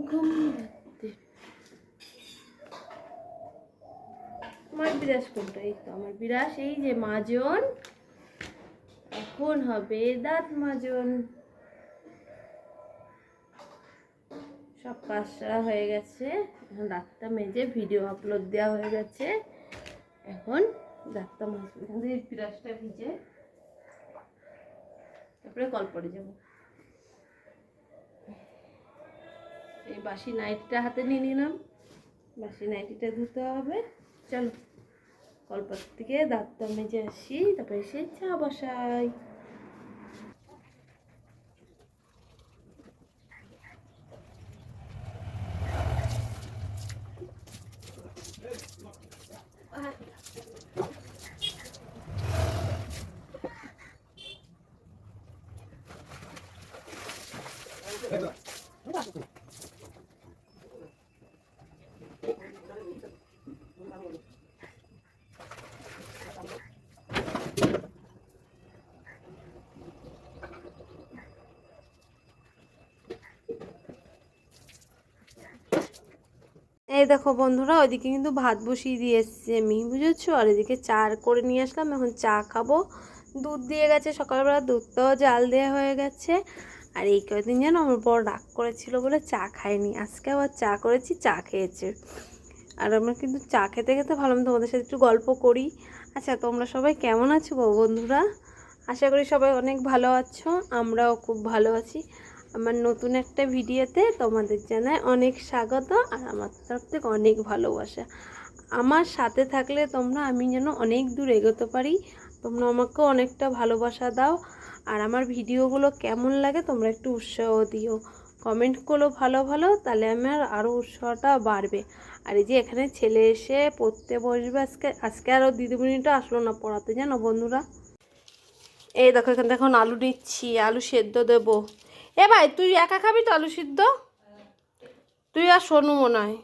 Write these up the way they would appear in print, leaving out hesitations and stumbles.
ঘুম রাতে আমার বিরাস কোনটা? এই তো আমার বিরাস, এই যে মাজন। এখন হবে দাঁত মাজন। সব কাজ সারা হয়ে গেছে, এখন দাঁতটা মেজে ভিডিও আপলোড দেওয়া হয়ে গেছে। এখন দাঁতটা মাজবো, এখান থেকে বিরাসটা ভিজে তারপরে কল পড়ে যাবো। এই বাসি নাইটিটা হাতে নিয়ে নিলাম, বাসি নাইটিটা ধুতে হবে। চলো কলপাত থেকে দাঁতটা মেজে আসি, তারপরে এসে চা বসাই। এই দেখো বন্ধুরা, ওইদিকে কিন্তু ভাত বসিয়ে দিয়ে এসছি আমি, বুঝেছো? আর এদিকে চা করে নিয়ে আসলাম, এখন চা খাবো। দুধ দিয়ে গেছে সকালবেলা, দুধটাও জাল দেওয়া হয়ে গেছে। আর এই কয়েকদিন যেন আমার বড় রাগ করেছিল বলে চা খায়নি, আজকে আবার চা করেছি, চা খেয়েছে। আর আমরা কিন্তু চা খেতে খেতে ভাবলাম তোমাদের সাথে একটু গল্প করি। আচ্ছা, তোমরা সবাই কেমন আছো গো বন্ধুরা? আশা করি সবাই অনেক ভালো আছো, আমরাও খুব ভালো আছি। আমার নতুন একটা ভিডিওতে তোমাদের জানাই অনেক স্বাগত, আর আমার তরফ থেকে অনেক ভালোবাসা। আমার সাথে থাকলে তোমরা, আমি যেন অনেক দূর এগোতে পারি। তোমরা আমাকেও অনেকটা ভালোবাসা দাও, আর আমার ভিডিওগুলো কেমন লাগে তোমরা একটু উৎসাহ দিও, কমেন্ট করো ভালো ভালো, তাহলে আমার আরও উৎসাহটা বাড়বে। আর এই যে এখানে ছেলে এসে পড়তে বসবে, আজকে আরও দিদিমণিটা আসলো না পড়াতে, জানো বন্ধুরা। এই দেখো, এখানে দেখো আলু নিচ্ছি, আলু সেদ্ধ দেবো। এ ভাই, তুই একা খাবি তো আলু সিদ্ধ? তুই আর সোনু মনে হয়।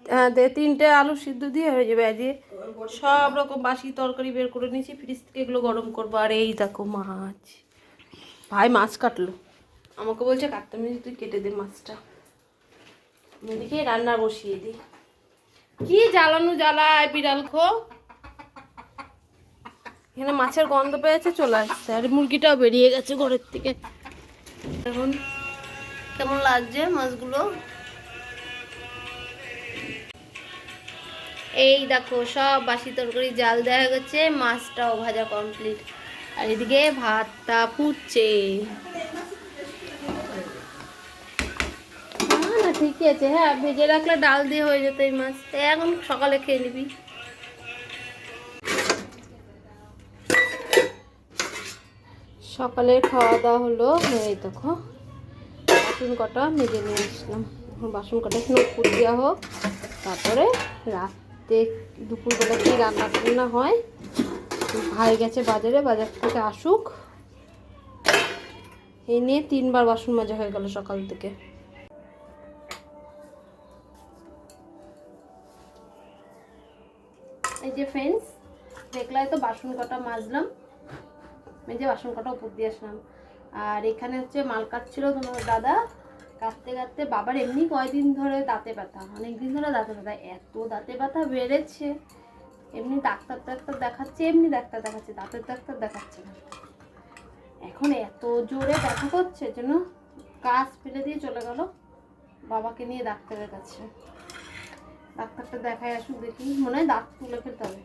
হ্যাঁ, 3টে আলু সিদ্ধ দিয়ে হয়ে যাবে। আজকে সব রকম বাসি তরকারি বের করে নিয়েছি ফ্রিজ থেকে, এগুলো গরম করবো। আর এই দেখো মাছ, ভাই মাছ কাটলো, আমাকে বলছে কাটতে, আমি তুই কেটে দে মাছটা, এদিকে রান্না বসিয়ে দিই। কি জ্বালানো জ্বালায় বিড়াল খো, এখানে মাছের গন্ধ পেয়েছে চলে আসছে, আর মুরগিটাও বেরিয়ে গেছে ঘরের থেকে। এখন কেমন লাগছে মাছগুলো? এই দেখো সব বাসি তরকারি জাল দেওয়া গেছে, মাছটাও ভাজা কমপ্লিট, আর এদিকে ভাতটা ফুটছে। না ঠিকই আছে, হ্যাঁ ভেজে রাখলে ডাল দিয়ে হয়ে যেত এই মাছ, এখন সকালে খেয়ে নিবি। সকালের খাওয়া দাওয়া হলো, এই দেখো বাসন কটা মেজে নিয়ে আসলাম। এখন বাসন কটা একটু উপর দেওয়া হোক, তারপরে রাতে দুপুরবেলা কি রান্না টান্না হয়। ভাই গেছে বাজারে, বাজার থেকে আসুক, এই নিয়ে 3বার বাসন মাজা হয়ে গেল সকাল থেকে। এই যে ফ্রেন্ডস, দেখলাই তো বাসন কটা মাজলাম, মেজে বাসন কটা উপর দিয়ে আসলাম। আর এখানে হচ্ছে মাল কাটছিল তোমার দাদা, কাটতে কাটতে বাবার এমনি কয়দিন ধরে দাঁতে ব্যথা, অনেকদিন ধরে দাঁতে ব্যথা, এত দাঁতে ব্যথা বেড়েছে, এমনি ডাক্তার দেখাচ্ছে, এমনি ডাক্তার দেখাচ্ছে, দাঁতের ডাক্তার দেখাচ্ছে না। এখন এত জোরে ব্যথা করছে যেন কাজ ফেলে দিয়ে চলে গেল বাবাকে নিয়ে ডাক্তারের কাছে। ডাক্তারটা দেখায় আসুক, দেখি মনে হয় দাঁত তুলে ফেলতে হবে।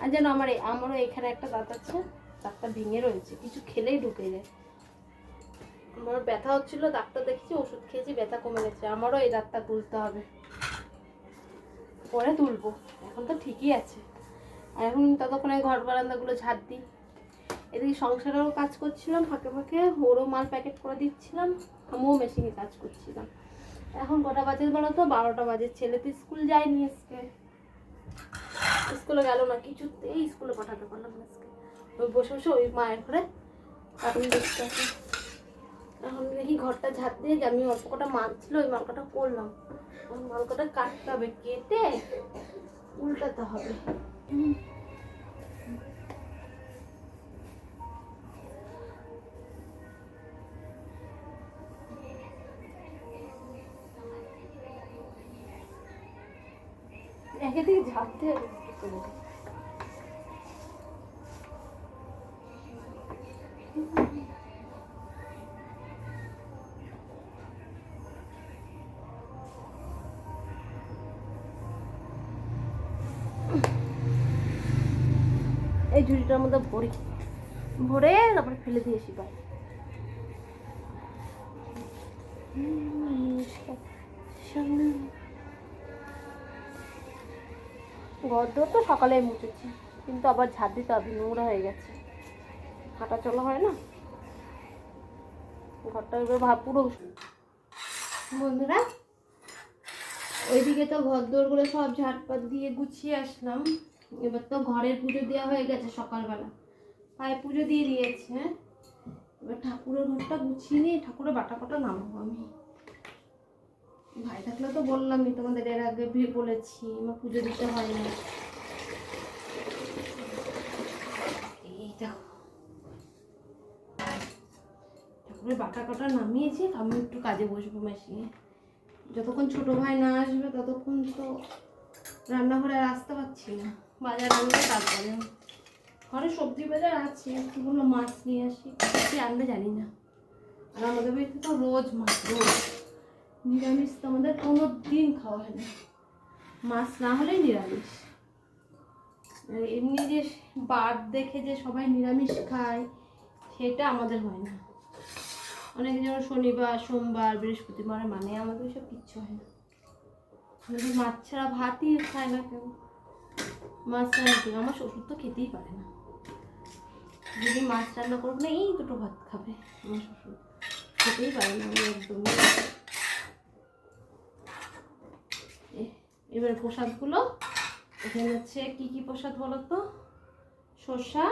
আর যেন আমারও এখানে একটা দাঁত আছে, দাঁতটা ভেঙে রয়েছে, কিছু খেলেই ঢুকে যায়। আমার ব্যথা হচ্ছিল, ডাক্তার দেখেছি, ওষুধ খেয়েছি, ব্যথা কমে গেছে। আমারও এই দাঁতটা তুলতে হবে, পরে তুলবো, এখন তো ঠিকই আছে। আর এখন ততক্ষণে ঘর বারান্দাগুলো ঝাড় দিই। এদিকে সংসারেও কাজ করছিলাম, ফাঁকে ফাঁকে ওরও মাল প্যাকেট করে দিচ্ছিলাম, আমিও মেশিনে কাজ করছিলাম। এখন কটা বাজে বলো তো? 12টা বাজে। ছেলে তো স্কুল যায়নি আজকে, স্কুলে গেল না, কিছুতেই স্কুলে পাঠাতে পারলাম না আজকে। ওই বসে বসে ওই মায়ের ঘরে কার্টুন দেখতে আছে। এখন দেখি ঘরটা ঝাড় দিয়ে, যে আমি অল্প কটা মাল ছিল ওই মাল কটা করলাম, মাল কটা কাটতে হবে, কেটে উল্টাতে হবে। একে দিকে ঝাড়তে হবে করে। এই ঝুড়িটার মধ্যে ভরে তারপরে ফেলে দিয়েছি বাইরে। ঘরদোর তো সকালে মুছেছি, কিন্তু আবার ঝাড় দিতে হবে, নোংরা হয়ে গেছে, হাঁটা চলা হয় না। ঘরটা এবার পুরো। বন্ধুরা, ওইদিকে তো ঘরদোরগুলো সব ঝাড়পাত দিয়ে গুছিয়ে আসলাম। এবার তো ঘরের পুজো দেওয়া হয়ে গেছে সকালবেলা, পায়ে পুজো দিয়ে দিয়েছে। এবার ঠাকুরের ঘরটা গুছিয়ে নিয়ে ঠাকুরের বাটা কটা নামাবো আমি। ভাই থাকলে তো বললামই তোমাদের, এর আগে বলেছি আমার পুজো দিতে হয় না। এই দেখো ঠাকুরের বাটা কটা নামিয়েছি, আমি একটু কাজে বসবো মেশিনে। যতক্ষণ ছোট ভাই না আসবে ততক্ষণ তো রান্নাঘরে আর আসতে পারছি না। বাজার আনলে তারপরে ঘরে সবজি বাজার আছে, একটুগুলো মাছ নিয়ে আসি, কি আনবে জানি না। আর আমাদের বাড়িতে তো রোজ মাছ, রোজ নিরামিষ তো আমাদের কোনো দিন খাওয়া হয় না, মাছ না হলেই নিরামিষ। এমনি যে বার দেখে যে সবাই নিরামিষ খায় সেটা আমাদের হয় না। অনেক যেমন শনিবার, সোমবার, বৃহস্পতিবার মানে, আমাদের সব কিচ্ছু হয় না। আমাদের মাছ ছাড়া ভাতই খায় না কেউ। মাছ রান্না কেউ, আমার শ্বশুর তো খেতেই পারে না। যদি মাছ রান্না করবো না, এই দুটো ভাত খাবে, আমার শ্বশুর খেতেই পারে না। আমি একদমই। এবার প্রসাদগুলো এখানে হচ্ছে কি কি প্রসাদ বলো তো? শসা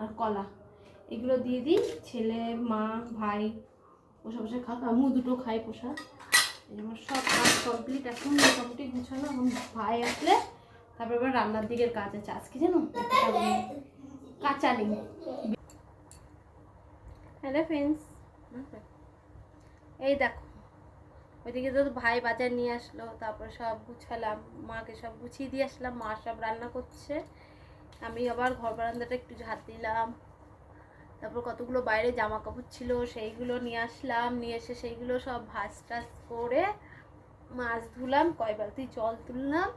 আর কলা, এগুলো দিয়ে দিই। ছেলে, মা, ভাই বসে বসে খাক, আমিও দুটো খাই প্রসাদ। এবার সব কাজ কমপ্লিট, এখন মোটামুটি গুছানো। এখন ভাই আসলে তারপর এবার রান্নার দিকের কাজ আছে। আজকে জানো কাঁচা নেই। হ্যালো ফ্রেন্ডস, এই দেখো ওইদিকে তো ভাই বাজার নিয়ে আসলো, তারপর সব গুছালাম, মাকে সব গুছিয়ে দিয়ে আসলাম। মা সব রান্না করছে, আমি আবার ঘর বারান্দাটা একটু ঝাড় দিলাম। তারপর কতগুলো বাইরে জামা কাপড় ছিল সেইগুলো নিয়ে আসলাম, নিয়ে এসে সেইগুলো সব ভাজ টাজ করে মাছ ধুলাম, কয় বালতি জল তুললাম।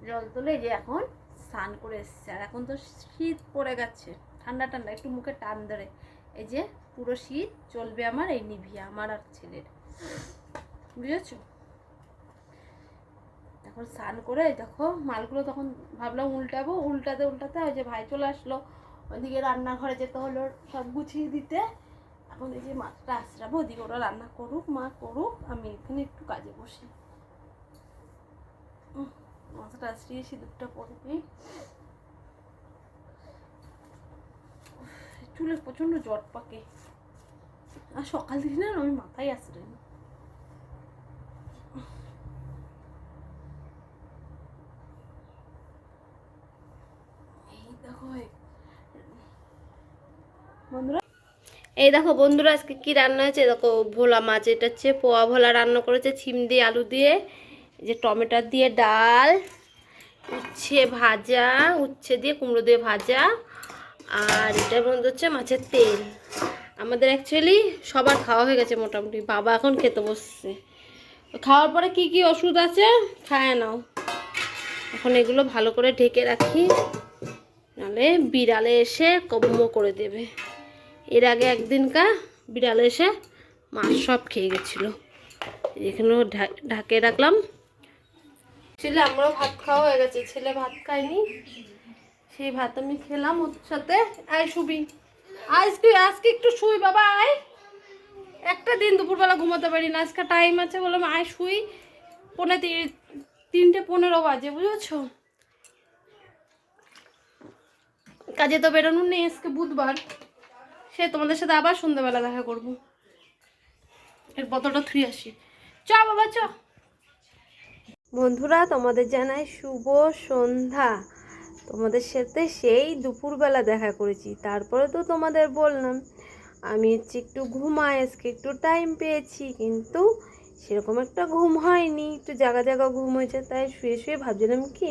জল তুলে যে এখন স্নান করে এসছে। আর এখন তো শীত পড়ে গেছে, ঠান্ডা ঠান্ডা একটু মুখে টান ধরে। এই যে পুরো শীত চলবে আমার এই নিভিয়া, আমার আর ছেলের, বুঝেছো? এখন স্নান করে দেখো মালগুলো, তখন ভাবলাম উল্টাবো, উল্টাতে উল্টাতে ওই যে ভাই চলে আসলো, ওইদিকে রান্নাঘরে যেতে হলো সব গুছিয়ে দিতে। এখন এই যে মাছটা আশ্রাবো, ওদিকে ওরা রান্না করুক, মা করুক, আমি এখানে একটু কাজে বসি। মাছটা আশ্রিয়ে সিঁদুরটা পড়বি। চুলে প্রচন্ড জট পাকে, আর সকাল থেকে না আমি মাথায় আসলে না। বন্ধুরা, এই দেখো বন্ধুরা, আজকে কি রান্না হয়েছে দেখো। ভোলা মাছ, এটা হচ্ছে পোয়া ভোলা রান্না করেছে ছিম দিয়ে, আলু দিয়ে, যে টমেটো দিয়ে ডাল, উচ্ছে ভাজা, উচ্ছে দিয়ে কুমড়ো দিয়ে ভাজা, আর এটার মধ্যে হচ্ছে মাছের তেল। আমাদের অ্যাকচুয়ালি সবার খাওয়া হয়ে গেছে মোটামুটি, বাবা এখন খেতে বসছে। খাওয়ার পরে কি কি ওষুধ আছে খায় নাও। এখন এগুলো ভালো করে ঢেকে রাখি, নাহলে বিড়ালে এসে কম্ম করে দেবে। এর আগে একদিনকা বিড়ালে এসে মাছ সব খেয়ে গেছিলো। এখানেও ঢাকে রাখলাম। ছেলে, আমরাও ভাত খাওয়া হয়ে গেছে, ছেলে ভাত খায়নি, সেই ভাত আমি খেলাম ওর সাথে। আয় শুবি, আজকে আজকে একটু শুই বাবা, আয়। একটা দিন দুপুরবেলা ঘুমাতে পারি না, আজকে টাইম আছে বললাম আয় শুই। 3:15 বাজে, বুঝেছো? কাজে তো বেরোনো নেই, আজকে বুধবার। সে তোমাদের সাথে আবার সন্ধ্যাবেলা দেখা করবো। এর বোতলটা থুই আসি, চ বাবা চ। বন্ধুরা, তোমাদের জানাই শুভ সন্ধ্যা। তোমাদের সাথে সেই দুপুরবেলা দেখা করেছি, তারপরে তো তোমাদের বললাম আমি হচ্ছে একটু ঘুমাই, আজকে একটু টাইম পেয়েছি, কিন্তু সেরকম একটা ঘুম হয়নি, একটু জাগা জাগা ঘুম হয়েছে। তাই শুয়ে শুয়ে ভাবছিলাম কি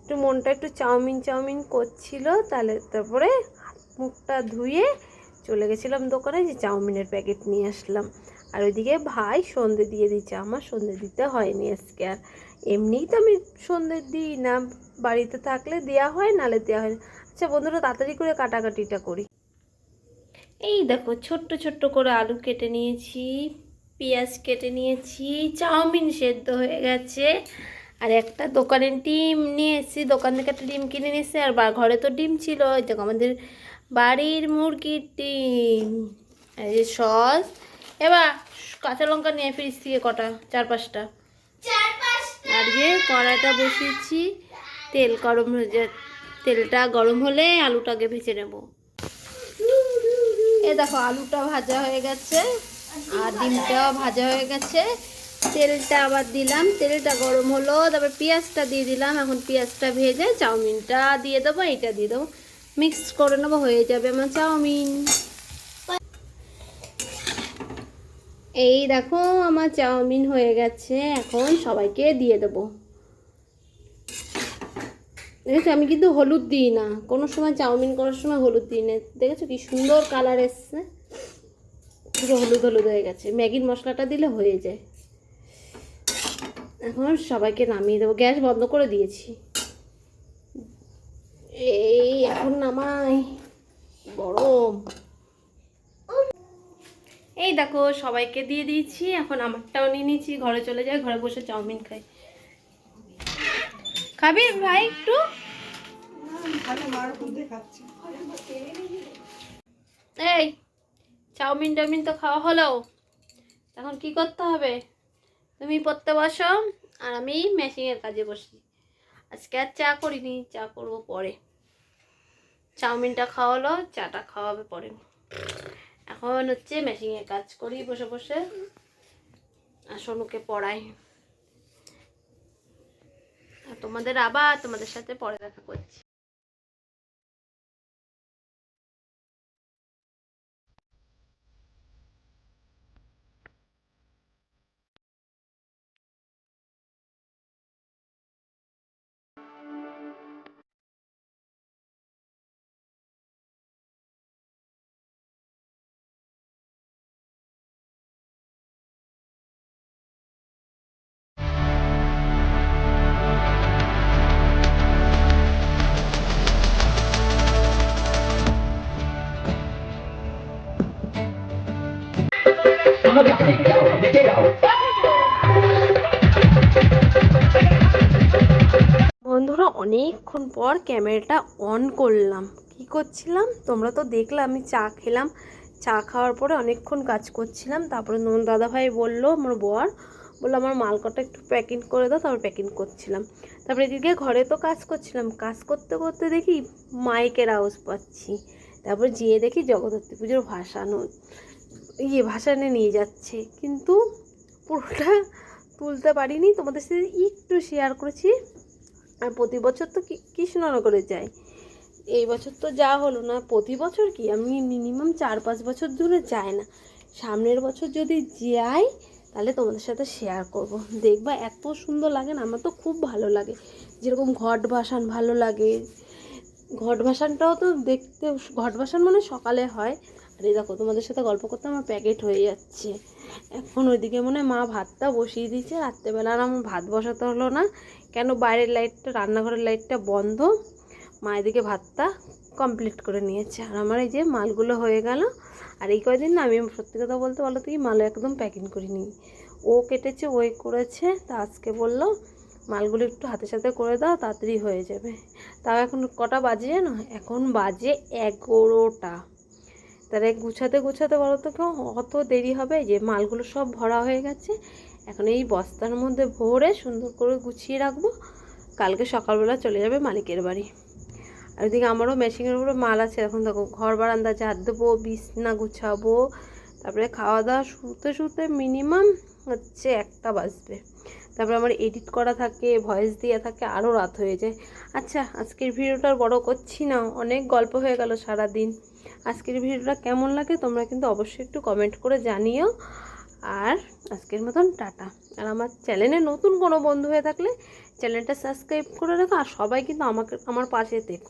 একটু মনটা একটু চাউমিন চাউমিন করছিল, তাহলে তারপরে হাত মুখটা ধুয়ে চলে গেছিলাম দোকানে, যে চাউমিনের প্যাকেট নিয়ে আসলাম। আর ওইদিকে ভাই সন্ধে দিয়ে দিচ্ছে, আমার সন্ধে দিতে হয়নি আজকে। আর এমনিই তো আমি সন্ধে দিই না, বাড়িতে থাকলে দেওয়া হয়, নালে দেওয়া হয় না। আচ্ছা বন্ধুরা, তাড়াতাড়ি করে কাটাকাটিটা করি। এই দেখো ছোট্ট ছোট্ট করে আলু কেটে নিয়েছি, পেঁয়াজ কেটে নিয়েছি, চাউমিন সেদ্ধ হয়ে গেছে। আর একটা দোকানের ডিম নিয়ে এসেছি, দোকান থেকে একটা ডিম কিনে নিয়ে এসেছি। আর ঘরে তো ডিম ছিল, ওই দেখো আমাদের বাড়ির মুরগির ডিম। এই যে সস, এবার কাঁচা লঙ্কা নিয়ে ফ্রিজ থেকে কটা, 4-5টা। আর যে কড়াইটা বসিয়েছি, তেল গরম হয়ে যায়, তেলটা গরম হলে আলুটাকে ভেজে নেব। এই দেখো আলুটা ভাজা হয়ে গেছে আর ডিমটাও ভাজা হয়ে গেছে। তেলটা আবার দিলাম, তেলটা গরম হলো, তারপর পেঁয়াজটা দিয়ে দিলাম। এখন পেঁয়াজটা ভেজে চাউমিনটা দিয়ে দেবো, এইটা দিয়ে দেবো, মিক্স করে নেবো, হয়ে যাবে আমার চাউমিন। এই দেখো আমার চাউমিন হয়ে গেছে, এখন সবাইকে দিয়ে দেবো। দেখেছো আমি কিন্তু হলুদ দিই না, কোনো সময় চাউমিন করার সময় হলুদ দিই না। দেখেছো কি সুন্দর কালার এসছে, পুরো হলুদ হলুদ হয়ে গেছে। ম্যাগির মশলাটা দিলে হয়ে যায়। এখন সবাইকে নামিয়ে দেবো, গ্যাস বন্ধ করে দিয়েছি। এই এখন নামাই, গরম। এই দেখো সবাইকে দিয়ে দিয়েছি, এখন আমারটাও নিয়ে নিয়েছি, ঘরে চলে যাই, ঘরে বসে চাউমিন খাই। খাবি ভাই একটু? এই চাউমিন টাউমিন তো খাওয়া হলো, এখন কি করতে হবে? তুমি পড়তে বসো আর আমি মেশিনের কাজে বসি। আজকে আর চা করিনি, চা করবো পরে। চাউমিনটা খাওয়ালো, চাটা খাওয়াবে পরে। এখন হচ্ছে মেশিনের কাজ করি বসে বসে, আর সোনুকে পড়াই। আর তোমাদের সাথে পরে দেখা করছি। বন্ধুরা অনেকক্ষণ পর ক্যামেরাটা অন করলাম। কি করছিলাম তোমরা তো দেখলে, আমি চা খেলাম। চা খাওয়ার পরে অনেকক্ষণ কাজ করছিলাম। তারপরে দাদাভাই বললো, আমার বর বললো আমার মালকটা একটু প্যাকিং করে দাও, তারপর প্যাকিং করছিলাম। তারপরে এদিকে ঘরে তো কাজ করছিলাম, কাজ করতে করতে দেখি মাইকের আওয়াজ পাচ্ছি। তারপর যেয়ে দেখি জগদ্ধাত্রী পুজোর ভাসানে নিয়ে যাচ্ছে, কিন্তু পুরোটা তুলতে পারিনি, তোমাদের সাথে একটু শেয়ার করেছি। আর প্রতি বছর তো কৃষ্ণনগরে যাই, এই বছর তো যা হলো না। প্রতি বছর কি আমি মিনিমাম 4-5 বছর ধরে যাই না। সামনের বছর যদি যাই তাহলে তোমাদের সাথে শেয়ার করব। দেখবা এত সুন্দর লাগে না, আমার তো খুব ভালো লাগে। যেরকম ঘট ভাসান ভালো লাগে, ঘট ভাসানটাও তো দেখতে, ঘট ভাসান মানে সকালে হয়। আর এই দেখো তোমাদের সাথে গল্প করতে আমার প্যাকেট হয়ে যাচ্ছে। এখন ওইদিকে মনে হয় মা ভাতটা বসিয়ে দিয়েছে, রাত্রেবেলা আর আমার ভাত বসাতে হলো না, কেন বাইরের লাইটটা, রান্নাঘরের লাইটটা বন্ধ। মা এদিকে ভাতটা কমপ্লিট করে নিয়েছে, আর আমার এই যে মালগুলো হয়ে গেল। আর এই কয়দিন না আমি সত্যি কথা বলতে, বলো তো, মাল একদম প্যাকিং করিনি। ও কেটেছে, ওই করেছে, তা আজকে বললো মালগুলো একটু হাতে সাথে করে দাও, তাড়াতাড়ি হয়ে যাবে। তাও এখন কটা বাজে জানো? এখন বাজে 11টা। তাহলে গুছাতে গুছাতে বলো তো কেউ অত দেরি হবে? যে মালগুলো সব ভরা হয়ে গেছে, এখন এই বস্তার মধ্যে ভরে সুন্দর করে গুছিয়ে রাখবো, কালকে সকালবেলা চলে যাবে মালিকের বাড়ি। আর ওইদিকে আমারও মেশিনের উপরে মাল আছে। এখন দেখো ঘর বারান্দা ঝাড় দেবো, বিছনা গুছাবো, তারপরে খাওয়া দাওয়া, শুতে শুতে মিনিমাম হচ্ছে 1টা বাজবে। তারপরে আমার এডিট করা থাকে, ভয়েস দেওয়া থাকে, আরও রাত হয়ে যায়। আচ্ছা আজকের ভিডিওটা বড় করছি না, অনেক গল্প হয়ে গেল সারাদিন। আজকের ভিডিওটা কেমন লাগে তোমরা কিন্তু অবশ্যই একটু কমেন্ট করে জানিও। আর আজকের মতন টাটা। আর আমার চ্যানেলে নতুন কোনো বন্ধু হয়ে থাকলে চ্যানেলটা সাবস্ক্রাইব করে রাখো, আর সবাই কিন্তু আমার পাশে থেকো।